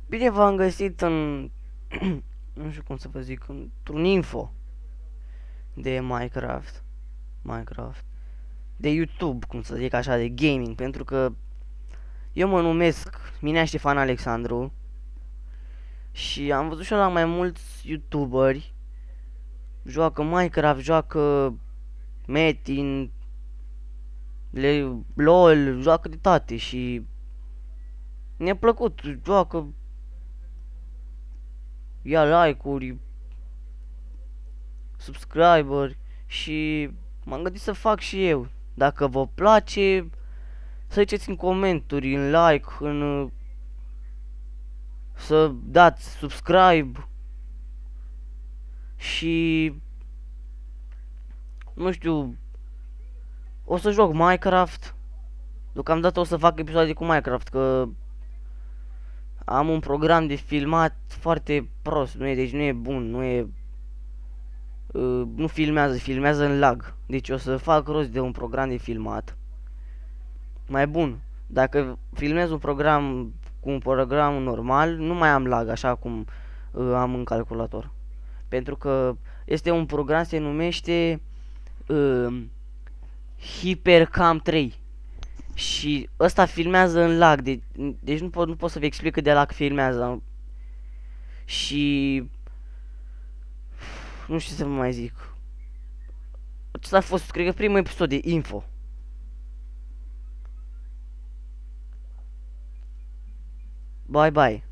Bine v-am găsit în... nu știu cum să vă zic, într-un info de Minecraft, de YouTube, cum să zic așa, de gaming, pentru că eu mă numesc Minea Ștefan Alexandru și am văzut și eu la mai mulți YouTuberi, joacă Minecraft, joacă Metin, LOL, joacă de toate și mi-a plăcut, joacă, ia like-uri, subscriberi și m-am gândit să fac și eu. Dacă vă place, să ziceți în comentarii, în like, să dați subscribe și nu știu, o să joc Minecraft. Deocamdată o să fac episoade cu Minecraft, că am un program de filmat foarte prost, deci nu e bun, nu filmează în lag. Deci o să fac rost de un program de filmat mai bun. Dacă filmez un program cu un program normal, nu mai am lag așa cum am în calculator. Pentru că este un program, se numește HyperCam 3. Și ăsta filmează în lag, deci nu pot să vă explic cât de lag filmează. Și nu știu ce să vă mai zic. Acesta a fost, cred că, primul episod de info. Bye bye.